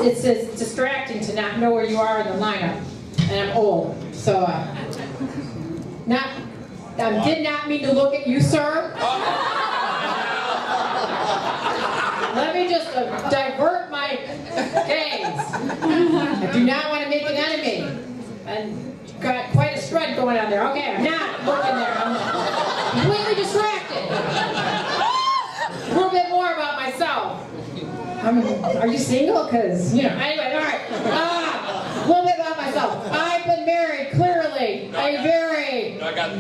It's distracting to not know where you are in the lineup, and I'm old, so did not mean to look at you, sir. Let me just divert my gaze. I do not want to make an enemy, and got quite a spread going on there. Okay, I'm not looking there. I'm completely distracted. A little bit more about myself. Are you single? Because, anyway, all right. A little bit about myself. I've been married, clearly. I got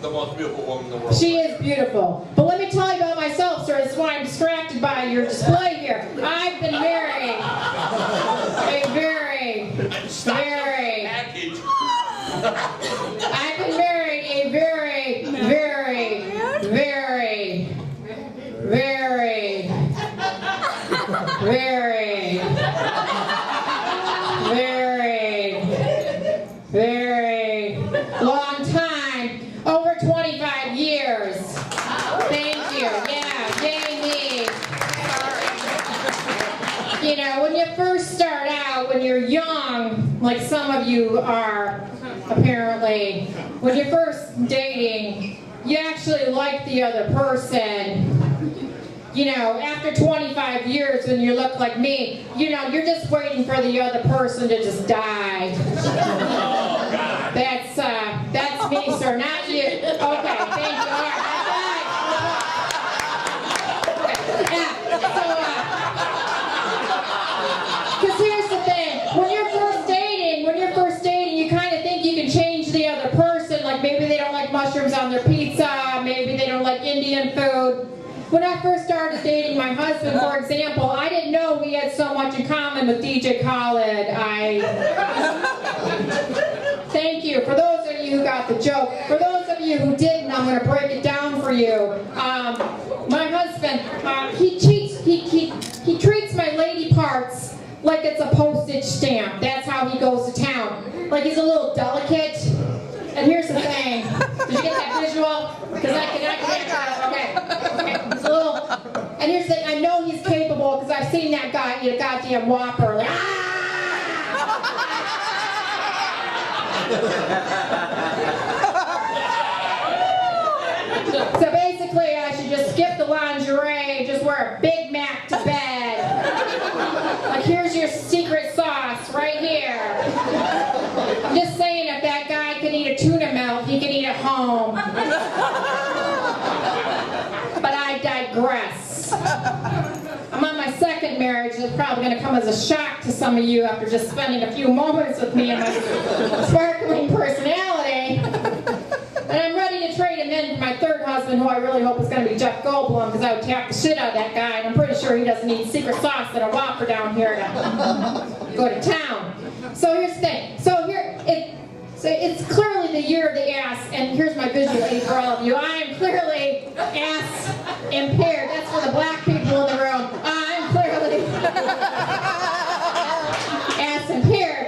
the most beautiful woman in the world. She is beautiful. But let me tell you about myself, sir. That's why I'm distracted by your display here. I've been married. I've been married a very, very, very, very, very, very long time, over 25 years. Thank you. Yeah, yay me. When you first start out, when you're young, like some of you are apparently, when you're first dating, you actually like the other person. After 25 years, when you look like me, you're just waiting for the other person to just die. Oh, God. That's me, sir, not you. Okay, thank you. All right, because here's the thing, when you're first dating, you kind of think you can change the other person. Like maybe they don't like mushrooms on their pizza, maybe they don't like Indian food. When I first started dating my husband, for example, I didn't know we had so much in common with DJ Khaled. Thank you. For those of you who got the joke, for those of you who didn't, I'm going to break it down for you. My husband, he treats my lady parts like it's a postage stamp. That's how he goes to town. Like he's a little delicate. And here's the thing. Did you get that visual? Because I can okay. It's a little. And here's the thing. I know he's capable because I've seen that guy eat a goddamn Whopper. Like, So basically, I should just skip the lingerie and just wear a Big Mac to bed. Like, here's your secret sauce right here. I'm just saying, if that guy can eat a tuna melt, he can eat at home. But I digress. I'm on my second marriage. It's probably going to come as a shock to some of you after just spending a few moments with me and my sparkling personality. And I'm ready to trade him in for my third husband, who I really hope is going to be Jeff Goldblum, because I would tap the shit out of that guy, and I'm pretty sure he doesn't need secret sauce and a Whopper down here to go to town. So here's the thing. It's clearly the year of the ass, and here's my visual aid for all of you. I am clearly ass impaired. That's for the black people in the room. I'm clearly ass impaired.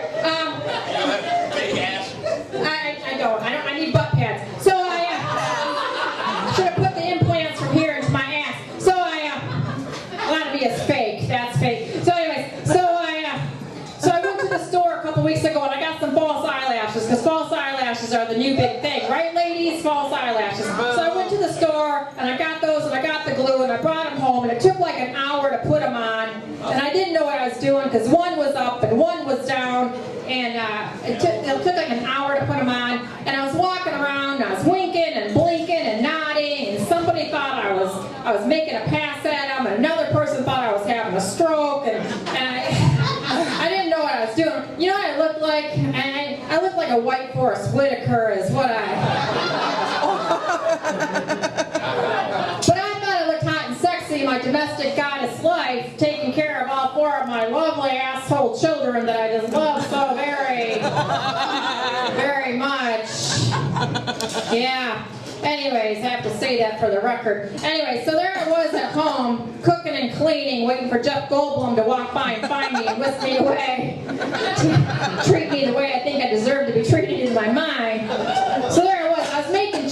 Big ass. I need butt pads. So I should have put the implants from here into my ass. So I want to be as fake. That's fake. So anyways, so I went to the store a couple weeks ago and I got some false eyelashes, because false eyelashes are the new big thing, right, ladies? False eyelashes. So I went to the store and I got those and I got the glue and I brought them home, and it took like an hour to put them on, and I didn't know what I was doing because one was up and one was down. And it took like an hour to put them on, and I was walking around, and I was winking and blinking and nodding, and somebody thought I was making a pass at them, and another person thought I was having a stroke, and I didn't know what I was doing. You know what I looked like? I looked like a white Forrest Whitaker is what But I thought I looked hot and sexy, my domestic goddess life, taking care of all four of my lovely asshole children that I just love so very, very much. Yeah. Anyways, I have to say that for the record. Anyway, so there I was at home, cooking and cleaning, waiting for Jeff Goldblum to walk by and find me and whisk me away, to treat me the way I think I deserve to be treated in my mind. So there I was making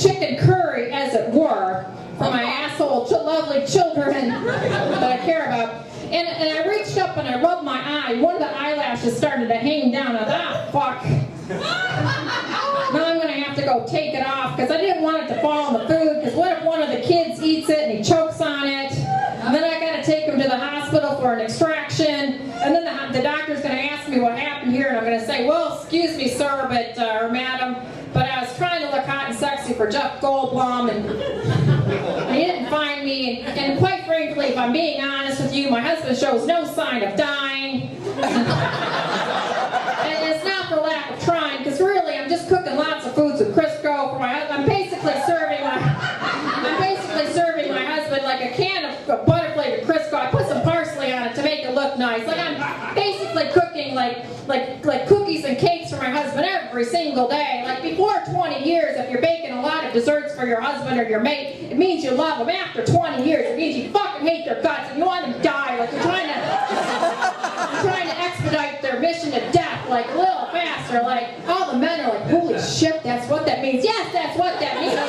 And I reached up and I rubbed my eye. One of the eyelashes started to hang down. I thought, fuck. Now I'm going to have to go take it off because I didn't want it to fall in the food, because what if one of the kids eats it and he chokes on it? And then I got to take him to the hospital for an extraction, and then the doctor's going to ask me what happened here, and I'm going to say, well, excuse me, sir, but, or madam, but I was trying to look hot and sexy for Jeff Goldblum, and he didn't find me, and quite frankly, if I'm being honest with you, my husband shows no sign of dying. And it's not for lack of trying, because really I'm just cooking lots of foods with Crisco for my husband. I'm basically serving my husband like a can of butter flavored Crisco. I put some parsley on it to make it look nice. Like I'm basically cooking like cookies and cakes for my husband every single day. Like before 20 years, if you're baking a lot of desserts for your husband or your mate, it means you love them. After 20 years, it means you fucking hate their guts and you want them to die. Like you're trying to expedite their mission to death, like a little faster. Like all the men are like, holy shit, that's what that means. Yes, that's what that means.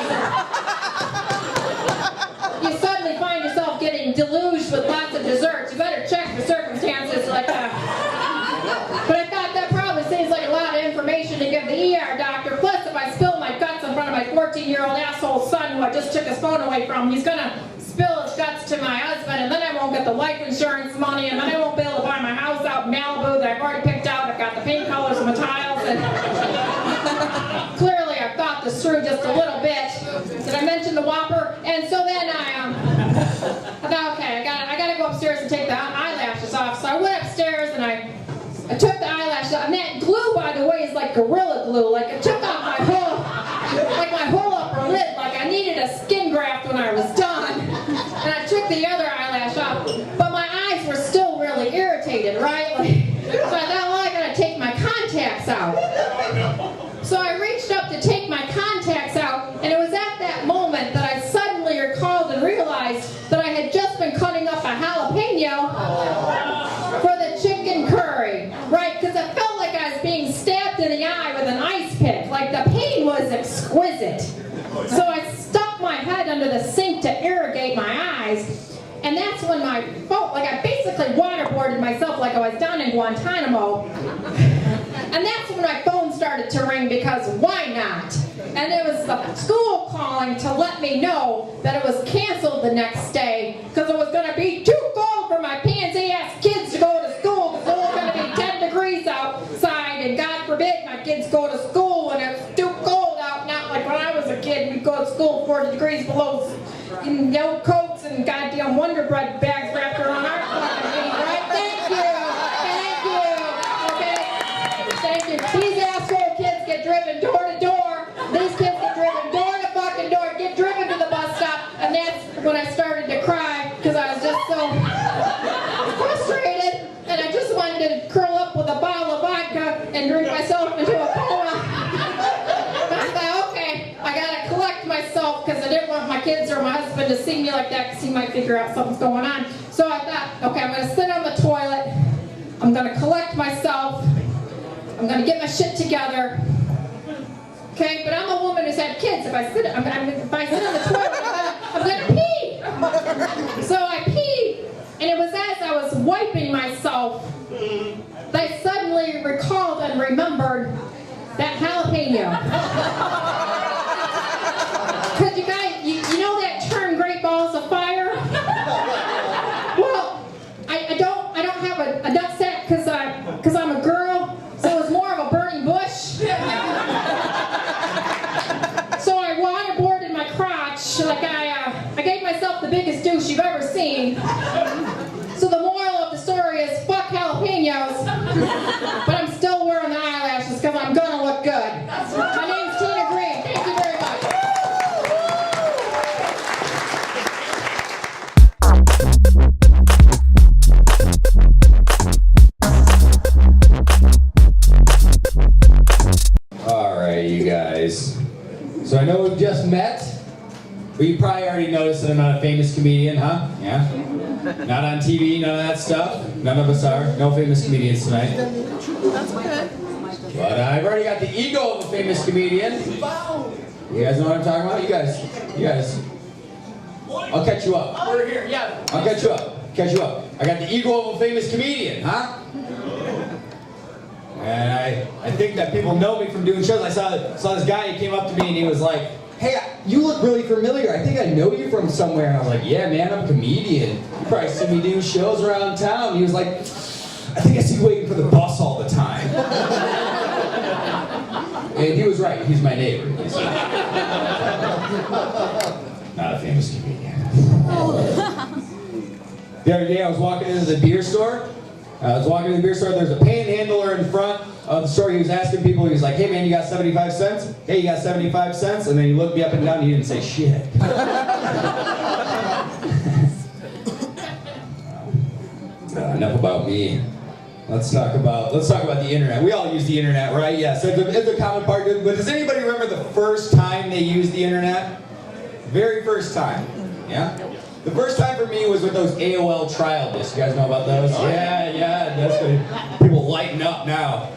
You suddenly find yourself getting deluged with lots of desserts. You better check the circumstances. But I thought that probably seems like a lot of information to give the ER doctor. Plus, if I spill my guts in front of my 14-year-old asshole son who I just took his phone away from, he's going to spill his guts to my husband, and then I won't get the life insurance money, and then I won't be able to buy my house out in Malibu that I've already picked out. I've got the paint colors and the tiles, and clearly I've thought this through just a little bit. Did I mention the Whopper? And so then I thought, okay, I gotta go upstairs and take the eyelashes off. So I went upstairs and I took the eyelashes off. And that glue, by the way, is like Gorilla Glue. Like it took off my whole upper lid. Like I needed a skin graft when I was done. And I took the other eyelash off. But my eyes were still really irritated, right? So I thought, well, I gotta take my contacts out. So I reached up to take my contacts out, and it was at that moment that I suddenly recalled and realized that I had just been cutting up a jalapeno for the chicken curry, right? Because it felt like I was being stabbed in the eye with an ice pick. Like the pain was exquisite. So I stuck my head under the sink to irrigate my eyes, and that's when my phone, like I basically waterboarded myself like I was down in Guantanamo. And that's when my phone started to ring, because why not? And it was the school calling to let me know that it was canceled the next day because it was going to be too cold for my pansy-ass kids to go to school, because it was going to be 10 degrees outside, and God forbid my kids go to school when it's too cold out. Not like when I was a kid, we'd go to school 40 degrees below, no coats and goddamn Wonder Bread bags wrapped around our fucking feet, right? Thank you. These asshole kids get driven door to door. These kids get driven door to fucking door, get driven to the bus stop, and that's when I started to cry, because I was just so frustrated, and I just wanted to curl up with a bottle of vodka and drink myself into a coma. I thought, okay, I gotta collect myself, because I didn't want my kids or my husband to see me like that, because he might figure out something's going on. So I thought, okay, I'm gonna sit on the toilet, I'm gonna collect myself, I'm going to get my shit together, okay? But I'm a woman who's had kids. If I sit on the toilet, I'm going to pee. So I peed, and it was as I was wiping myself that I suddenly recalled and remembered that jalapeno. Because you guys, you know that term, great balls of fire? Well, I don't have a nut sack because I'm a girl. So it was more of a burning bush. So I waterboarded my crotch, like I gave myself the biggest douche you've ever seen. So the moral of the story is fuck jalapenos, but I'm still wearing the eyelashes because I'm gonna look good. My name's Tina Green. Thank you very much. Alright, you guys. So I know we've just met, but you probably already noticed that I'm not a famous comedian, huh? Yeah? Not on TV, none of that stuff. None of us are. No famous comedians tonight. That's good. But I've already got the ego of a famous comedian. You guys know what I'm talking about? You guys. I'll catch you up. We're here, yeah. I'll catch you up. catch you up. I got the ego of a famous comedian, huh? And I think that people know me from doing shows. I saw this guy, he came up to me and he was like, hey, you look really familiar. I think I know you from somewhere. And I was like, yeah, man, I'm a comedian. You probably see me do shows around town. And he was like, I think I see you waiting for the bus all the time. And he was right. He's my neighbor. He's not a famous comedian. The other day I was walking into the beer store. There's a panhandler in front of the store. He was asking people, he was like, hey man, you got 75 cents? Hey, you got 75 cents? And then he looked me up and down and he didn't say shit. Enough about me. Let's talk about the internet. We all use the internet, right? Yeah, so it's a common part. But does anybody remember the first time they used the internet? Very first time. Yeah? The first time for me was with those AOL trial discs. You guys know about those? Yeah, that's good. People lighten up now.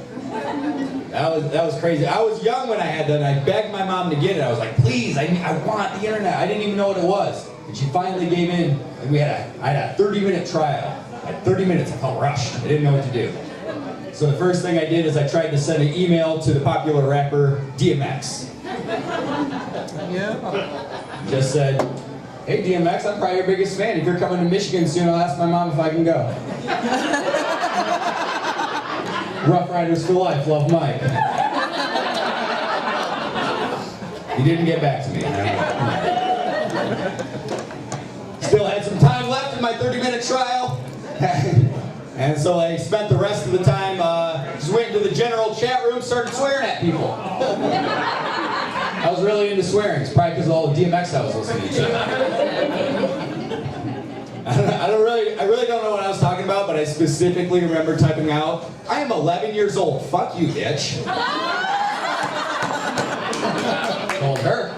That was crazy. I was young when I had that, and I begged my mom to get it. I was like, please, I want the internet. I didn't even know what it was. And she finally gave in, and I had a 30-minute trial. At 30 minutes, I felt rushed. I didn't know what to do. So the first thing I did is I tried to send an email to the popular rapper DMX. Yeah. Just said, hey DMX, I'm probably your biggest fan. If you're coming to Michigan soon, I'll ask my mom if I can go. Rough Riders for life, love Mike. He didn't get back to me. Still had some time left in my 30-minute trial. And so I spent the rest of the time just went into the general chat room, started swearing at people. I was really into swearing. It's probably because of all the DMX I was listening to. I really don't know what I was talking about, but I specifically remember typing out, I am 11 years old. Fuck you, bitch. Told her.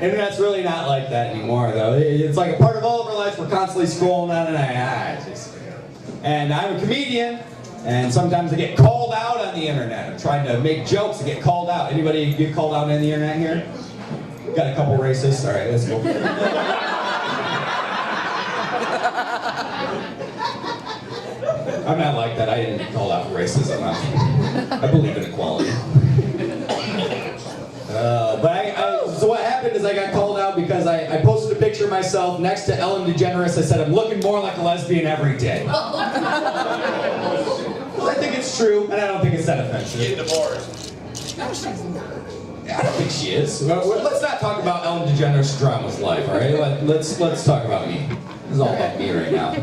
Internet's really not like that anymore, though. It's like a part of all of our lives. We're constantly scrolling on and I'm a comedian, and sometimes I get called out on the internet. I'm trying to make jokes and get called out. Anybody get called out on the internet here? Got a couple racists. All right, let's go. I'm not like that. I didn't get called out for racism. I believe in equality. So what happened is I got called out because I posted a picture of myself next to Ellen DeGeneres. I said, I'm looking more like a lesbian every day. I think it's true, and I don't think it's that offensive. Getting divorced. I don't think she is. Let's not talk about Ellen DeGeneres' drama's life, all right? Let's talk about me. This is all about me right now.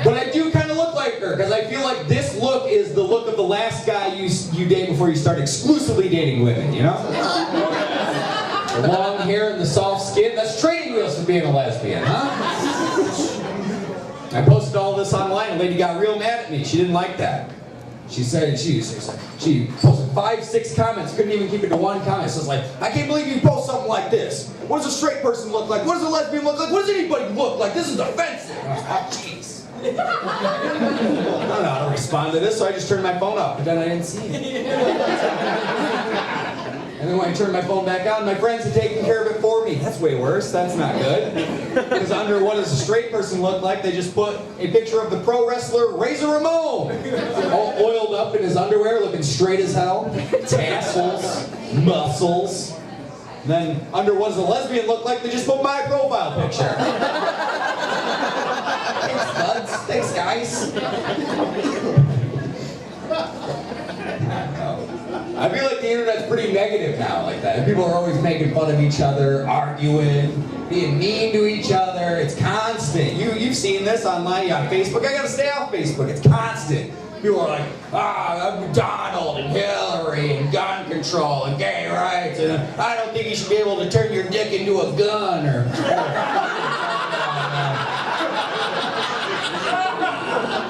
But I do kind of look like her, because I feel like this look is the look of the last guy you date before you start exclusively dating women, you know? The long hair and the soft skin, that's training wheels for being a lesbian, huh? I posted all this online, a lady got real mad at me. She didn't like that. She said, she posted 5-6 comments, couldn't even keep it to one comment. So it's like, I can't believe you post something like this. What does a straight person look like? What does a lesbian look like? What does anybody look like? This is offensive. Oh, jeez. I don't know how to respond to this, so I just turned my phone off, but then I didn't see it. And then when I turned my phone back on, my friends had taken care of it for me. That's way worse. That's not good. Because under what does a straight person look like, they just put a picture of the pro wrestler Razor Ramon, all oiled up in his underwear, looking straight as hell, tassels, muscles. And then under what does a lesbian look like, they just put my profile picture. Thanks, buds. Thanks, guys. I feel like the internet's pretty negative now, like that. People are always making fun of each other, arguing, being mean to each other. It's constant. You've seen this online, on Facebook. I gotta stay off Facebook. It's constant. People are like, I'm Donald and Hillary and gun control and gay rights, and I don't think you should be able to turn your dick into a gun, or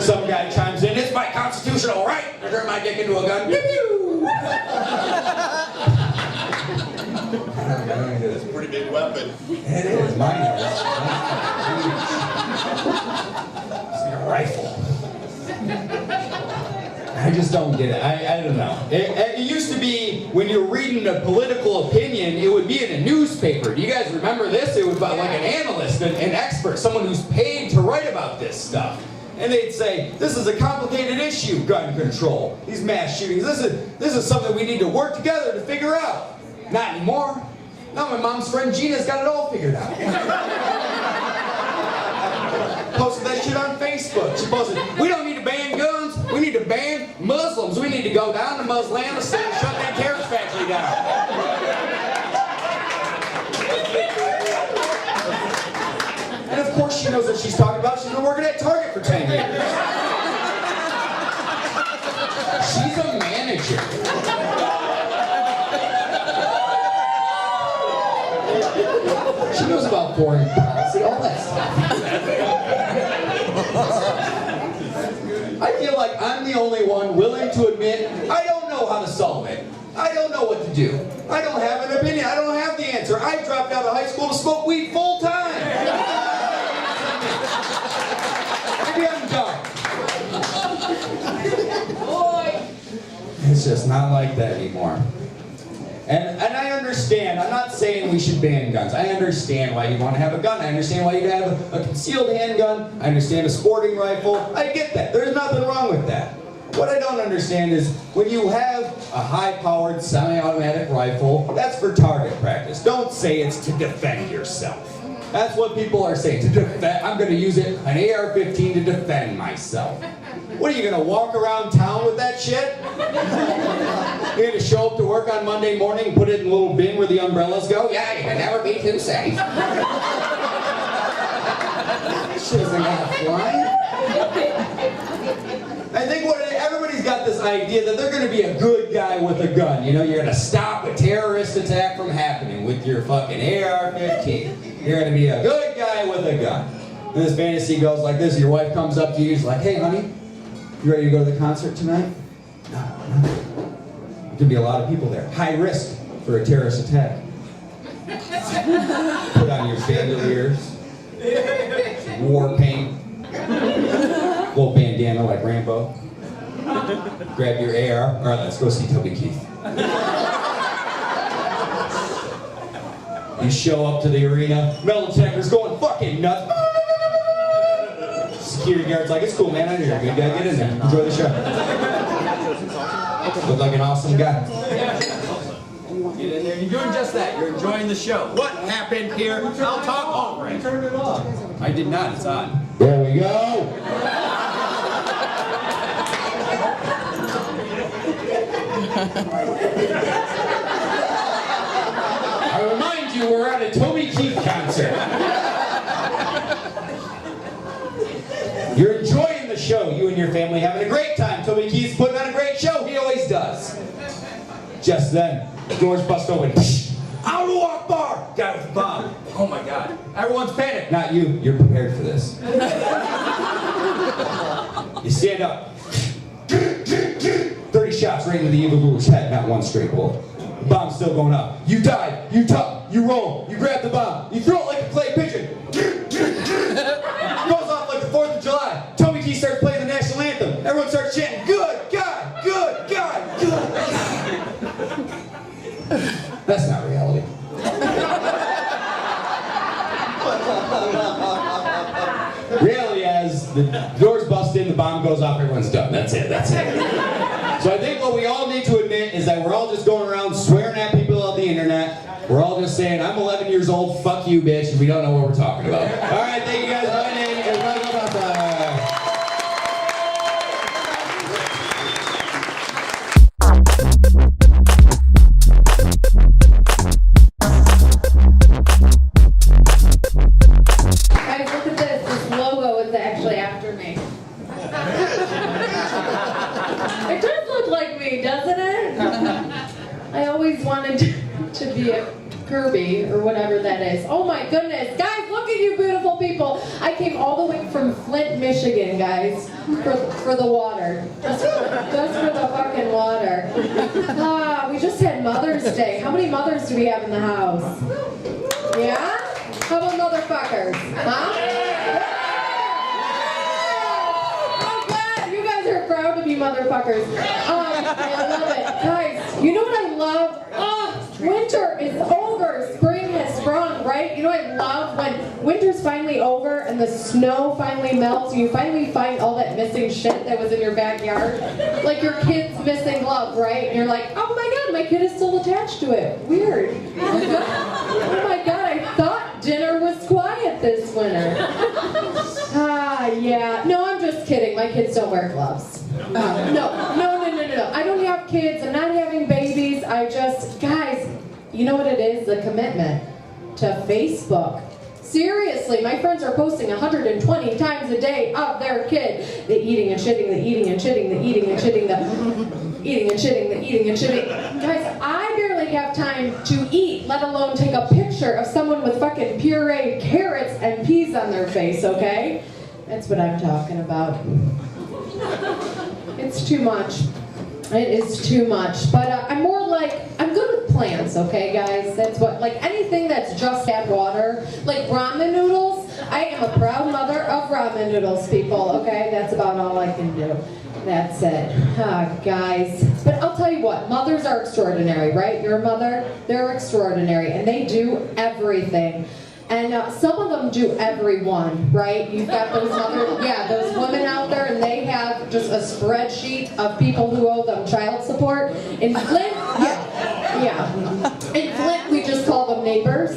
some guy chimes in, it's my constitutional right to turn my dick into a gun. It's a pretty big weapon. It is. Mine is. It's like a rifle. I just don't get it. I don't know. It used to be when you're reading a political opinion, it would be in a newspaper. Do you guys remember this? It was like an analyst, an expert, someone who's paid to write about this stuff. And they'd say, this is a complicated issue, gun control, these mass shootings. This is something we need to work together to figure out. Not anymore. Now my mom's friend Gina's got it all figured out. Posted that shit on Facebook. She posted, we don't need to ban guns, we need to ban Muslims. We need to go down to Muslim and shut that terrorist factory down. And of course she knows what she's talking about. She's been working at Target for 10 years. She's a manager. She knows about foreign policy, all that stuff. I feel like I'm the only one willing to admit I don't know how to solve it. I don't know what to do. I don't have an opinion. I don't have the answer. I dropped out of high school to smoke weed full time. Maybe I'm dumb. It's just not like that anymore. And I understand, I'm not saying we should ban guns. I understand why you want to have a gun. I understand why you have a concealed handgun. I understand a sporting rifle. I get that. There's nothing wrong with that. What I don't understand is when you have a high-powered semi-automatic rifle, that's for target practice. Don't say it's to defend yourself. That's what people are saying. To defend, I'm going to use it, an AR-15 to defend myself. What are you going to walk around town with that shit? You're going to show up to work on Monday morning and put it in a little bin where the umbrellas go? Yeah, you can never be too safe. This shit isn't going to fly. I think everybody's got this idea that they're going to be a good guy with a gun. You know, you're going to stop a terrorist attack from happening with your fucking AR-15. You're going to be a good guy with a gun. And this fantasy goes like this. Your wife comes up to you, she's like, hey, honey, you ready to go to the concert tonight? No. There's going to be a lot of people there. High risk for a terrorist attack. Put on your bandoliers, war paint, little bandana like Rambo. Grab your AR. All right, let's go see Toby Keith. You show up to the arena, metal detector's going fucking nuts. Security guard's like, it's cool, man. I know you're a good guy. Get in there. Enjoy the show. Look like an awesome guy. Get in there. You're doing just that. You're enjoying the show. What happened here? I'll talk over it. Turn it off. I did not. It's on. There we go. I remind you, we're at a Toby Keith concert. You're enjoying the show. You and your family having a great time. Toby Keith's putting on a great show. He always does. Just then, the doors bust open. Allahu Akbar! Guy with the bomb. Oh my God. Everyone's panicked. Not you. You're prepared for this. You stand up. 30 shots right into the evil ruler's head. Not one straight bullet. The bomb's still going up. You dive. You tuck. You roll. You grab the bomb. You throw it like a clay pigeon. Goes off like the 4th of July. Toby Keith starts playing the national anthem. Everyone starts chanting, good God, good God, good God. That's not reality. Reality is the doors bust in, the bomb goes off, everyone's done. That's it, that's it. So I think what we all need to admit is that we're all just going around swearing at people on the internet. We're all just saying, I'm 11 years old, fuck you, bitch, and we don't know what we're talking about. All right, thank you guys. My name is Michael Bassa. Guys, look at this. This logo is actually after me. It does look like me, doesn't it? I always wanted to be a Kirby or whatever that is. Oh my goodness. Guys, look at you beautiful people. I came all the way from Flint, Michigan, guys, for the water. Just for the fucking water. We just had Mother's Day. How many mothers do we have in the house? Yeah? How about motherfuckers? Huh? Yeah! I'm glad. You guys are proud to be mothers. motherfuckers. I love it. Guys, you know what I love? Winter is over. Spring has sprung, right? You know what I love? When winter's finally over and the snow finally melts and you finally find all that missing shit that was in your backyard. Like your kid's missing glove, right? And you're like, oh my God, my kid is still attached to it. Weird. Oh my God, I thought dinner was quiet this winter. Yeah. No, I'm just kidding. My kids don't wear gloves. No. I don't have kids. I'm not having babies. Guys, you know what it is? The commitment to Facebook. Seriously, my friends are posting 120 times a day of their kid. The eating and shitting, the eating and shitting, the eating and shitting, the eating and shitting, the eating and shitting. Guys, I barely have time to eat, let alone take a picture of someone with fucking pureed carrots and peas on their face, okay? That's what I'm talking about. It's too much. It is too much. But I'm good with plants, okay, guys? That's what, like anything that's just add water, like ramen noodles. I am a proud mother of ramen noodles, people, okay? That's about all I can do. That's it. Guys. But I'll tell you what, mothers are extraordinary, right? You're a mother, they're extraordinary, and they do everything. And some of them do everyone, right? You've got those those women out there, and they have just a spreadsheet of people who owe them child support. In Flint, in Flint, we just call them neighbors.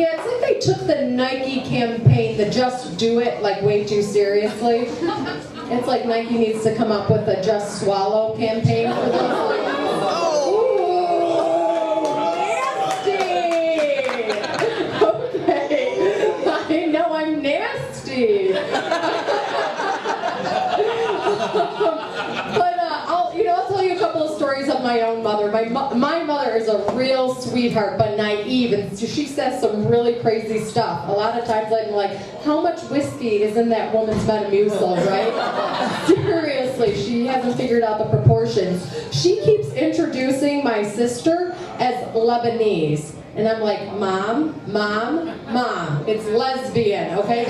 It's like they took the Nike campaign, the Just Do It, like way too seriously. It's like Nike needs to come up with a Just Swallow campaign for those. Nasty. I'll tell you a couple of stories of my own mother. My mother is a real sweetheart, but naive, and she says some really crazy stuff. A lot of times I'm like, how much whiskey is in that woman's Metamucil, right? Seriously, she hasn't figured out the proportions. She keeps introducing my sister as Lebanese. And I'm like, Mom, it's lesbian, okay?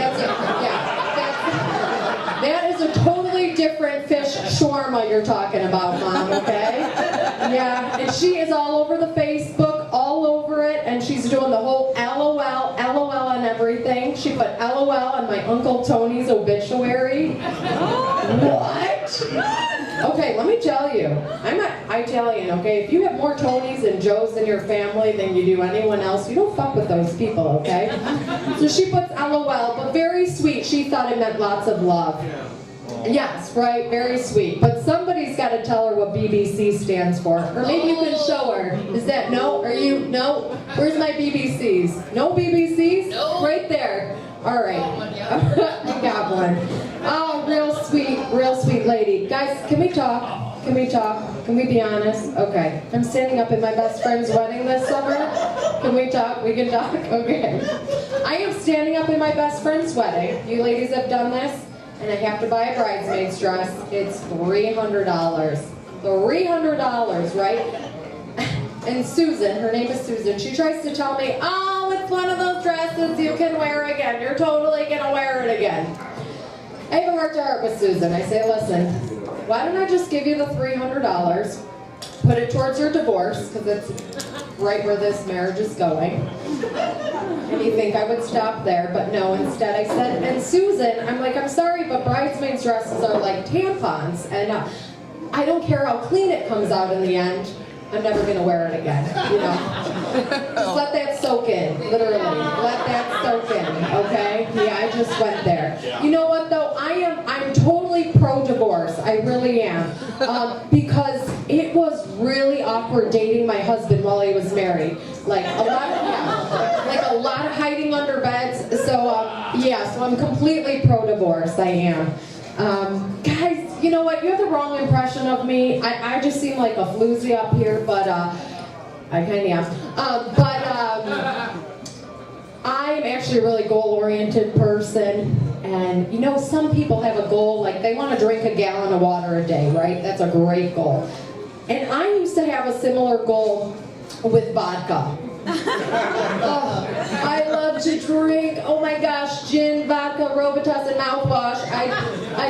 That is a totally different fish shawarma you're talking about, Mom, okay? Yeah, and she is all over the Facebook, all over it, and she's doing the whole LOL on everything. She put LOL on my Uncle Tony's obituary. What? Okay, let me tell you, I'm Italian, okay? If you have more Tonys and Joes in your family than you do anyone else, you don't fuck with those people, okay? So she puts LOL, but very sweet. She thought it meant lots of love. Yes, right, very sweet. But somebody's got to tell her what BBC stands for. Or maybe you can show her. Is that no? No? Where's my BBCs? No BBCs? No. Right there. All right. I got one. Oh, real sweet lady. Guys, can we talk? Can we be honest? Okay. I'm standing up at my best friend's wedding this summer. Can we talk? We can talk? Okay. I am standing up at my best friend's wedding. You ladies have done this? And I have to buy a bridesmaid's dress. It's $300. $300, right? And Susan, her name is Susan, she tries to tell me, oh, it's one of those dresses you can wear again. You're totally gonna wear it again. I have a heart to heart with Susan. I say, listen, why don't I just give you the $300, put it towards your divorce, because it's right where this marriage is going. And you think I would stop there, but no, instead I said, and Susan, I'm like, I'm sorry, but bridesmaids' dresses are like tampons, and I don't care how clean it comes out in the end, I'm never going to wear it again, you know. Just let that soak in, literally. Let that soak in, okay? Yeah, I just went there. You know what, though? I'm totally pro-divorce. I really am. Because it was really awkward dating my husband while he was married. Like a lot of hiding under beds. So, so I'm completely pro-divorce. I am. Guys, you know what? You have the wrong impression of me. I just seem like a floozy up here, but I kind of am. I'm actually a really goal-oriented person. And, you know, some people have a goal, like they want to drink a gallon of water a day, right? That's a great goal. And I used to have a similar goal with vodka. Oh, I love to drink. Oh my gosh, gin, vodka, Robitussin, and mouthwash. I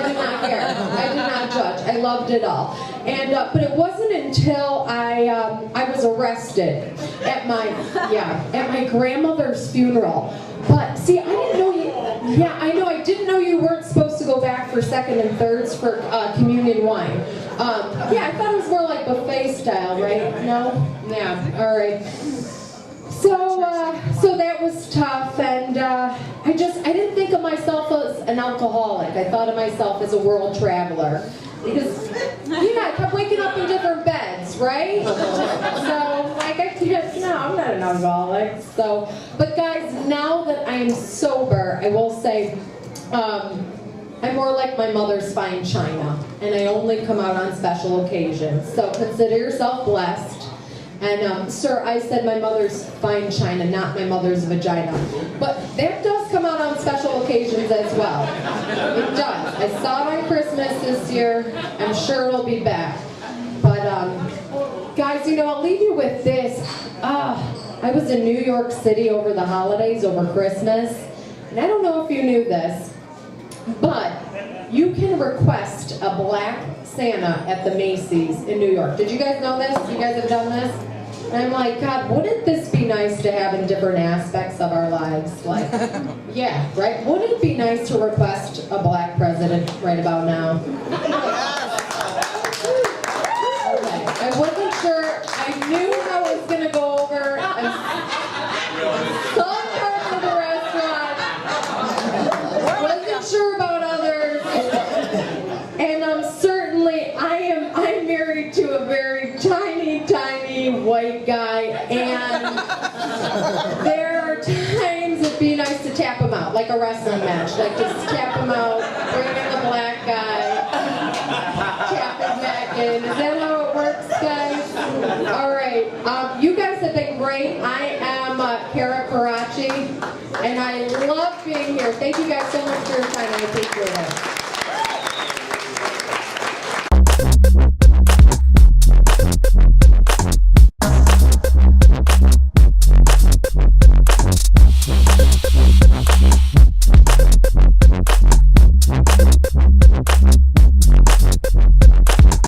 did not care. I did not judge. I loved it all. And but it wasn't until I was arrested at my grandmother's funeral. But see, I didn't know you. Yeah, I know. I didn't know you weren't supposed to go back for second and thirds for communion wine. Yeah, I thought it was more like buffet style, right? No? Yeah. All right. So that was tough, and I didn't think of myself as an alcoholic. I thought of myself as a world traveler. Because, I kept waking up in different beds, right? So, like, I'm not an alcoholic. So, but guys, now that I'm sober, I will say, I'm more like my mother's fine china, and I only come out on special occasions. So consider yourself blessed. And, sir, I said my mother's fine china, not my mother's vagina. But that does come out on special occasions as well. It does. I saw it on Christmas this year. I'm sure it'll be back. But, guys, I'll leave you with this. I was in New York City over the holidays, over Christmas. And I don't know if you knew this, but you can request a black Santa at the Macy's in New York. Did you guys know this? You guys have done this? And I'm like, God, wouldn't this be nice to have in different aspects of our lives? Like, yeah, right? Wouldn't it be nice to request a black president right about now? Okay. I wasn't sure. I knew how it was going to go over. Some parts of the restaurant. Wasn't sure about others. And certainly I'm married to a very tiny white guy, and there are times it'd be nice to tap him out, like a wrestling match, like just tap him out, bring in the black guy, tap him back in. Is that how it works, guys? All right, you guys have been great. I am Kara Karachi, and I love being here. Thank you guys so much for your time. I appreciate it.